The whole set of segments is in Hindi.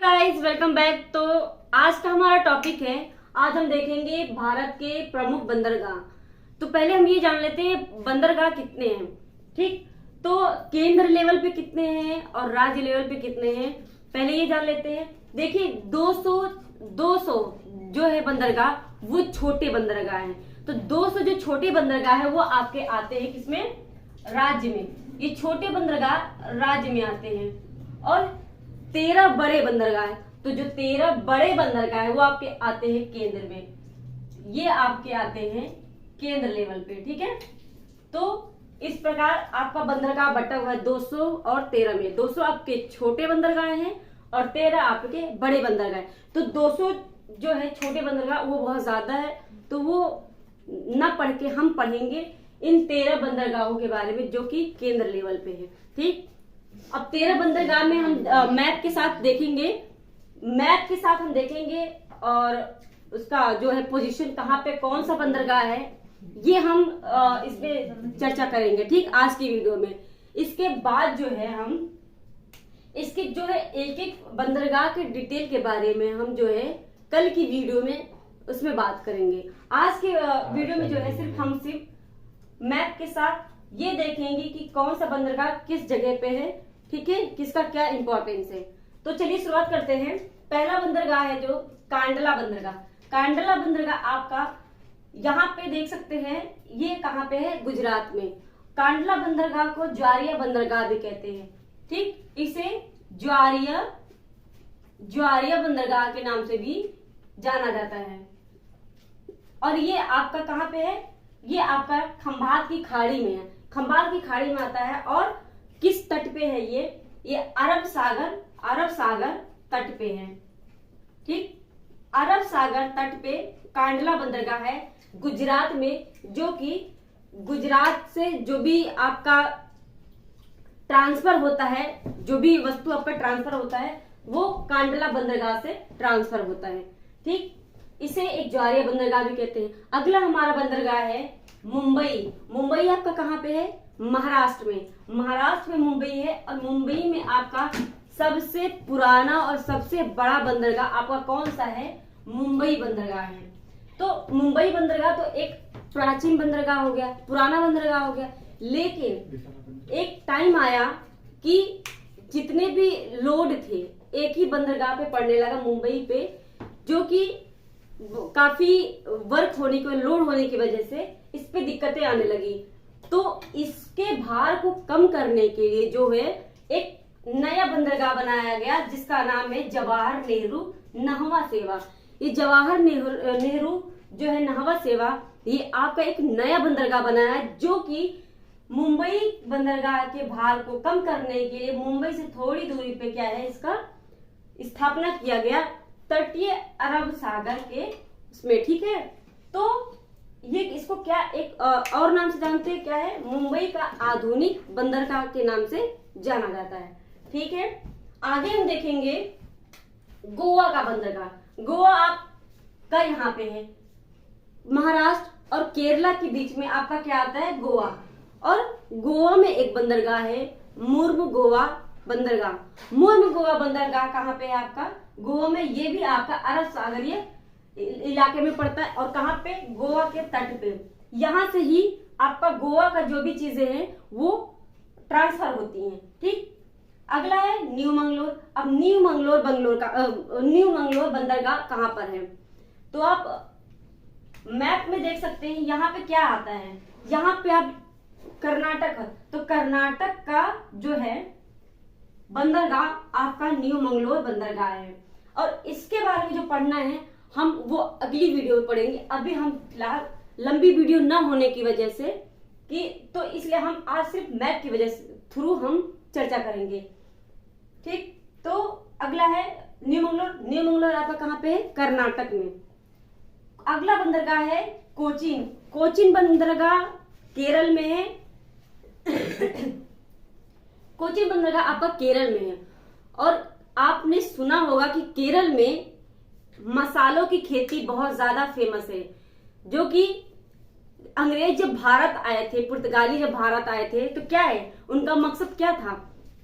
Guys, welcome back. तो आज का हमारा टॉपिक है, आज हम देखेंगे भारत के प्रमुख बंदरगाह। तो पहले हम ये जान लेते हैं बंदरगाह कितने हैं। ठीक, तो केंद्र लेवल पे कितने हैं और राज्य लेवल पे कितने हैं, पहले ये जान लेते हैं। देखिए 200 जो है बंदरगाह वो छोटे बंदरगाह हैं। तो 200 जो छोटे बंदरगाह है वो आपके आते हैं किसमें, राज्य में। ये छोटे बंदरगाह राज्य में आते हैं। और 13 बड़े बंदरगाह है, तो जो 13 बड़े बंदरगाह है वो आपके आते हैं केंद्र में, ये आपके आते हैं केंद्र लेवल पे। ठीक है, तो इस प्रकार आपका बंदरगाह बटा हुआ है 200 और 13 में। 200 आपके छोटे बंदरगाह हैं और 13 आपके बड़े बंदरगाह। तो 200 जो है छोटे बंदरगाह वो बहुत ज्यादा है, तो वो न पढ़ के हम पढ़ेंगे इन 13 बंदरगाहों के बारे में जो कि केंद्र लेवल पे है। ठीक, अब 13 बंदरगाह में हम मैप के साथ देखेंगे, हम देखेंगे और उसका जो है पोजीशन कहाँ पे कौन सा बंदरगाह है ये हम इसमें चर्चा करेंगे। ठीक, आज की वीडियो में। इसके बाद जो है हम इसके जो है एक एक बंदरगाह के डिटेल के बारे में हम जो है कल की वीडियो में उसमें बात करेंगे। आज के वीडियो में जो है सिर्फ मैप के साथ ये देखेंगे कि कौन सा बंदरगाह किस जगह पे है। ठीक है, किसका क्या इंपॉर्टेंस है। तो चलिए शुरुआत करते हैं। पहला बंदरगाह है जो कांडला बंदरगाह। कांडला बंदरगाह आपका यहाँ पे देख सकते हैं, ये कहाँ पे है, गुजरात में। कांडला बंदरगाह को ज्वारिया बंदरगाह भी कहते हैं। ठीक, इसे ज्वारिया बंदरगाह के नाम से भी जाना जाता है। और ये आपका कहाँ पे है, ये आपका खंभात की खाड़ी में है। खंभात की खाड़ी में आता है। और किस तट पे है ये अरब सागर तट पे है। ठीक, अरब सागर तट पे कांडला बंदरगाह है गुजरात में, जो कि गुजरात से जो भी आपका ट्रांसफर होता है, जो भी वस्तु आपका ट्रांसफर होता है वो कांडला बंदरगाह से ट्रांसफर होता है। ठीक, इसे एक ज्वारिया बंदरगाह भी कहते हैं। अगला हमारा बंदरगाह है मुंबई। मुंबई आपका कहाँ पे है, महाराष्ट्र में। महाराष्ट्र में मुंबई है। और मुंबई में आपका सबसे पुराना और सबसे बड़ा बंदरगाह आपका कौन सा है, मुंबई बंदरगाह है। तो मुंबई बंदरगाह तो एक प्राचीन बंदरगाह हो गया, पुराना बंदरगाह हो गया। लेकिन एक टाइम आया कि जितने भी लोड थे एक ही बंदरगाह पे पड़ने लगा, मुंबई पे, जो कि काफी वर्क होने की, लोड होने की वजह से इस पे दिक्कतें आने लगी। तो इसके भार को कम करने के लिए जो है एक नया बंदरगाह बनाया गया जिसका नाम है जवाहर नेहरू नहवा सेवा। ये जवाहर नेहरू जो है नहवा सेवा, ये आपका एक नया बंदरगाह बनाया है जो कि मुंबई बंदरगाह के भार को कम करने के लिए मुंबई से थोड़ी दूरी पे क्या है, इसका स्थापना किया गया तटीय अरब सागर के उसमें। ठीक है, तो ये इसको क्या एक और नाम से जानते हैं, क्या है, मुंबई का आधुनिक बंदरगाह के नाम से जाना जाता है। ठीक है, आगे हम देखेंगे गोवा का बंदरगाह। गोवा आपका यहाँ पे है, महाराष्ट्र और केरला के बीच में आपका क्या आता है, गोवा। और गोवा में एक बंदरगाह है मुर्मुगोवा बंदरगाह। मुर्मुगोवा बंदरगाह कहाँ पे है आपका, गोवा में। ये भी आपका अरब सागरीय इलाके में पड़ता है। और कहाँ पे, गोवा के तट पे। यहाँ से ही आपका गोवा का जो भी चीजें हैं वो ट्रांसफर होती हैं। ठीक, अगला है न्यू मंगलोर। अब न्यू मंगलोर बंदरगाह कहाँ पर है, तो आप मैप में देख सकते हैं। यहाँ पे क्या आता है, यहाँ पे आप कर्नाटक, तो कर्नाटक का जो है बंदरगाह आपका न्यू मंगलोर बंदरगाह है। और इसके बारे में जो पढ़ना है हम वो अगली वीडियो में पढ़ेंगे। अभी हम फिलहाल लंबी वीडियो न होने की वजह से तो इसलिए हम आज सिर्फ मैप की वजह से थ्रू हम चर्चा करेंगे। ठीक, तो अगला है न्यू मंगलोर। न्यू मंगलोर आपका कहाँ पे है, कर्नाटक में। अगला बंदरगाह है कोचीन। कोचीन बंदरगाह केरल में है। कोचीन बंदरगाह आपका केरल में है। और आपने सुना होगा कि केरल में मसालों की खेती बहुत ज्यादा फेमस है, जो कि अंग्रेज जब भारत आए थे, पुर्तगाली जब भारत आए थे, तो क्या है उनका मकसद क्या था,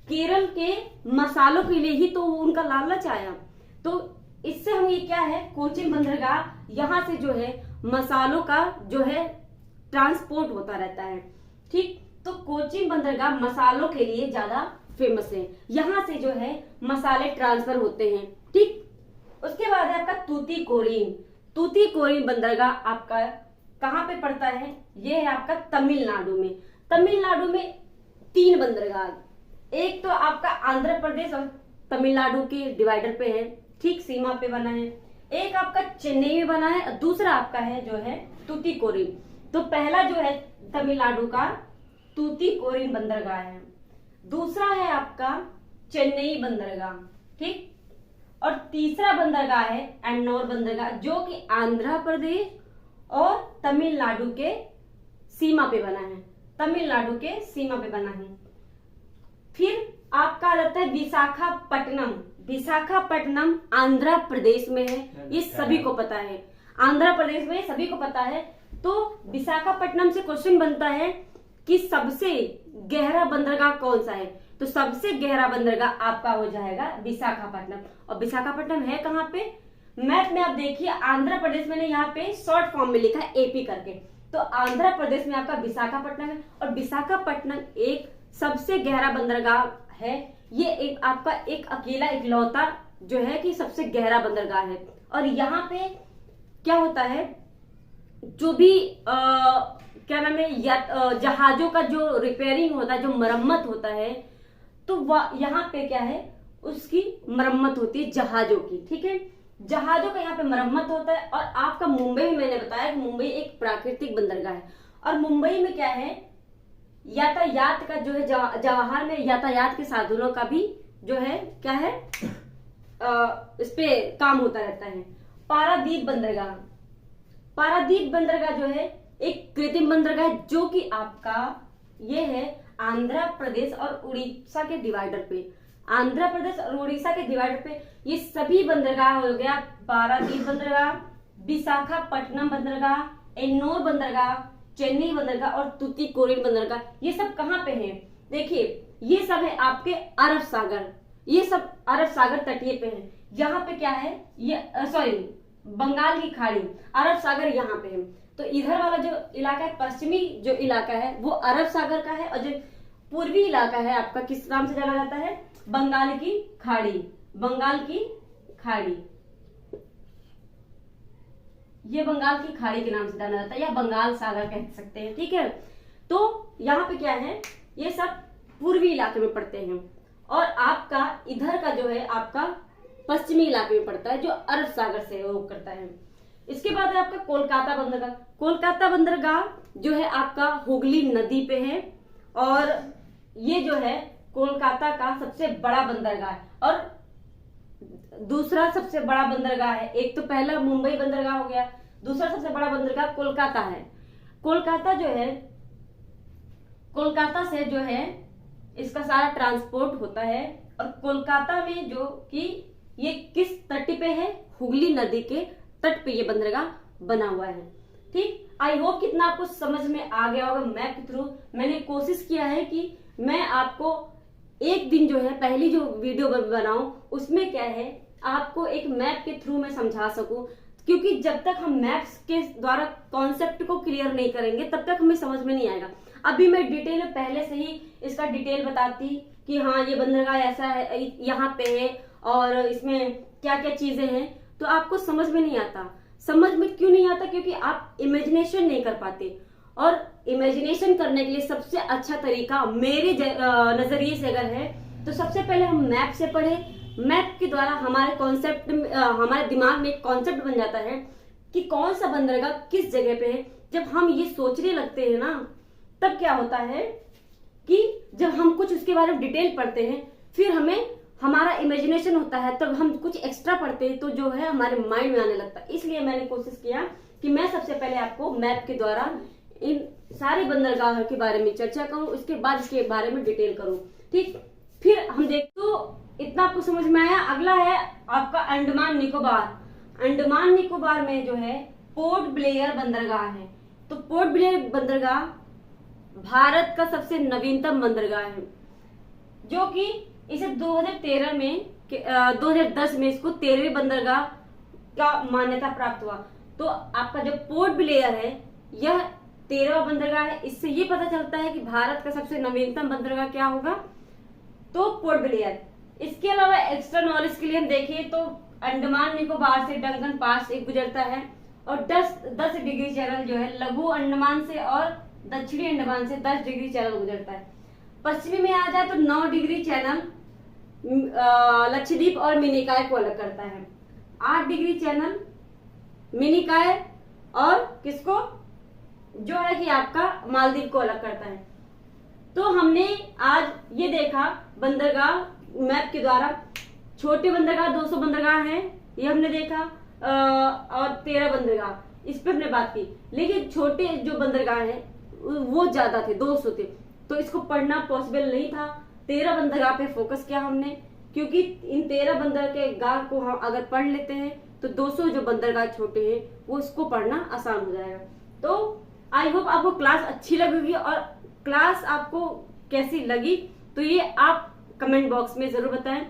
केरल के मसालों के लिए ही तो उनका लालच आया। तो इससे हम ये क्या है, कोचिन बंदरगाह यहाँ से जो है मसालों का जो है ट्रांसपोर्ट होता रहता है। ठीक, तो कोचिन बंदरगाह मसालों के लिए ज्यादा फेमस है, यहाँ से जो है मसाले ट्रांसफर होते हैं। ठीक, उसके बाद है आपका तूतीकोरिन। तूतीकोरिन बंदरगाह आपका कहाँ पे पड़ता है, ये है आपका तमिलनाडु में। तमिलनाडु में 3 बंदरगाह, एक तो आपका आंध्र प्रदेश और तमिलनाडु के डिवाइडर पे है, ठीक सीमा पे बना है। एक आपका चेन्नई में बना है और दूसरा आपका है जो है तूतीकोरिन। तो पहला जो है तमिलनाडु का तूतीकोरिन बंदरगाह है, दूसरा है आपका चेन्नई बंदरगाह। ठीक, और तीसरा बंदरगाह है एन्नोर बंदरगाह, जो कि आंध्र प्रदेश और तमिलनाडु के सीमा पे बना है, तमिलनाडु के सीमा पे बना है। फिर आपका आ जाता है विशाखापट्टनम। विशाखापट्टनम आंध्र प्रदेश में है, ये सभी को पता है, आंध्र प्रदेश में सभी को पता है। तो विशाखापट्टनम से क्वेश्चन बनता है कि सबसे गहरा बंदरगाह कौन सा है, तो सबसे गहरा बंदरगाह आपका हो जाएगा विशाखापट्टनम। और विशाखापट्टनम है कहाँ पे, मैप में आप देखिए, आंध्र प्रदेश मैंने यहाँ पे शॉर्ट फॉर्म में लिखा है एपी करके, तो आंध्र प्रदेश में आपका विशाखापट्टनम है। और विशाखापट्टनम एक सबसे गहरा बंदरगाह है, ये एक आपका एक अकेला इकलौता जो है कि सबसे गहरा बंदरगाह है। और यहाँ पे क्या होता है, जो भी क्या नाम है, जहाजों का जो रिपेयरिंग होता है, जो मरम्मत होता है, तो यहाँ पे क्या है, उसकी मरम्मत होती है जहाजों की। ठीक है, जहाजों का यहाँ पे मरम्मत होता है। और आपका मुंबई में मैंने बताया कि मुंबई एक प्राकृतिक बंदरगाह है, और मुंबई में क्या है, यातायात का जो है, जवाहर में यातायात के साधनों का भी जो है क्या है, इस पे काम होता रहता है। पारादीप बंदरगाह, पारादीप बंदरगाह जो है एक कृत्रिम बंदरगाह है, जो कि आपका ये है आंध्र प्रदेश और उड़ीसा के डिवाइडर पे, आंध्र प्रदेश और उड़ीसा के डिवाइडर पे ये सभी बंदरगाह हो गया। पारादीप बंदरगाह, विशाखापट्टनम बंदरगाह, एन्नोर बंदरगाह, चेन्नई बंदरगाह और तूतीकोरिन बंदरगाह, ये सब कहाँ पे हैं, देखिए ये सब है आपके अरब सागर, ये सब अरब सागर तटीय पे है। यहाँ पे क्या है, ये सॉरी बंगाल की खाड़ी, अरब सागर यहाँ पे है। तो इधर वाला जो इलाका है, पश्चिमी जो इलाका है वो अरब सागर का है, और जो पूर्वी इलाका है आपका किस नाम से जाना जाता है, बंगाल की खाड़ी, बंगाल की खाड़ी, ये बंगाल की खाड़ी के नाम से जाना जाता है, या बंगाल सागर कह सकते हैं। ठीक है, तो यहाँ पे क्या है, ये सब पूर्वी इलाके में पड़ते हैं, और आपका इधर का जो है आपका पश्चिमी इलाके में पड़ता है, जो अरब सागर से वो करता है। इसके बाद है आपका कोलकाता बंदरगाह। कोलकाता बंदरगाह जो है आपका हुगली नदी पे है, और ये जो है कोलकाता का सबसे बड़ा बंदरगाह है, और दूसरा सबसे बड़ा बंदरगाह है। एक तो पहला मुंबई बंदरगाह हो गया, दूसरा सबसे बड़ा बंदरगाह कोलकाता है। कोलकाता जो है, कोलकाता से जो है इसका सारा ट्रांसपोर्ट होता है, और कोलकाता में जो कि ये किस तट पे है, हुगली नदी के तट पे ये बंदरगाह बना हुआ है। ठीक, आई होप कितना आपको समझ में आ गया होगा। मैप के थ्रू मैंने कोशिश किया है कि मैं आपको एक दिन जो है पहली जो वीडियो बनाऊं उसमें क्या है, आपको एक मैप के थ्रू मैं समझा सकूं, क्योंकि जब तक हम मैप्स के द्वारा कॉन्सेप्ट को क्लियर नहीं करेंगे तब तक हमें समझ में नहीं आएगा। अभी मैं डिटेल में पहले से ही इसका डिटेल बताती कि हाँ ये बंदरगाह ऐसा है, यहाँ पे है, और इसमें क्या क्या चीजें हैं, तो आपको समझ में नहीं आता। समझ में क्यों नहीं आता, क्योंकि आप इमेजिनेशन नहीं कर पाते, और इमेजिनेशन करने के लिए सबसे अच्छा तरीका मेरे नजरिए से अगर है तो सबसे पहले हम मैप से पढ़े। मैप के द्वारा हमारे कॉन्सेप्ट, हमारे दिमाग में एक कॉन्सेप्ट बन जाता है कि कौन सा बंदरगाह किस जगह पे है। जब हम ये सोचने लगते हैं ना, तब क्या होता है कि जब हम कुछ उसके बारे में डिटेल पढ़ते हैं, फिर हमें हमारा इमेजिनेशन होता है, तब हम कुछ एक्स्ट्रा पढ़ते हैं तो जो है हमारे माइंड में आने लगता है। इसलिए मैंने कोशिश किया कि मैं सबसे पहले आपको मैप के द्वारा इन सारे बंदरगाह के बारे में चर्चा करूं, उसके बाद इसके बारे में डिटेल करूं। ठीक, फिर हम देख, तो इतना आपको समझ में आया। अगला है आपका अंडमान निकोबार। अंडमान निकोबार में जो है पोर्ट ब्लेयर बंदरगाह है। तो पोर्ट ब्लेयर बंदरगाह भारत का सबसे नवीनतम बंदरगाह है, जो कि इसे 2013 में 2010 में इसको 13वें बंदरगाह का मान्यता प्राप्त हुआ। तो आपका जो पोर्ट ब्लेयर है यह 13वां बंदरगाह है। इससे ये पता चलता है कि भारत का सबसे नवीनतम बंदरगाह क्या होगा, तो पोर्ट ब्लेयर। इसके अलावा एक्स्ट्रा नॉलेज के लिए हम देखें तो अंडमान निकोबार से डंकन पास एक गुजरता है और 10 डिग्री चैनल जो है लघु अंडमान से और दक्षिणी अंडमान से 10 डिग्री चैनल गुजरता है। पश्चिमी में आ जाए तो 9 डिग्री चैनल लक्षद्वीप और मिनिकॉय को अलग करता है। 8 डिग्री चैनल मिनिकॉय और किसको, जो है कि आपका मालदीव को अलग करता है। तो हमने आज ये देखा बंदरगाह मैप के द्वारा। छोटे बंदरगाह 200 बंदरगाह हैं, ये हमने देखा, और 13 बंदरगाह इस पे हमने बात की। लेकिन छोटे जो बंदरगाह हैं वो ज्यादा थे, 200 थे, तो इसको पढ़ना पॉसिबल नहीं था। 13 बंदरगाह पे फोकस किया हमने, क्योंकि इन 13 बंदरगाह को हम अगर पढ़ लेते हैं तो 200 जो बंदरगाह छोटे हैं वो इसको पढ़ना आसान हो जाएगा। तो आई होप आपको क्लास अच्छी लगेगी, और क्लास आपको कैसी लगी तो ये आप कमेंट बॉक्स में जरूर बताएं।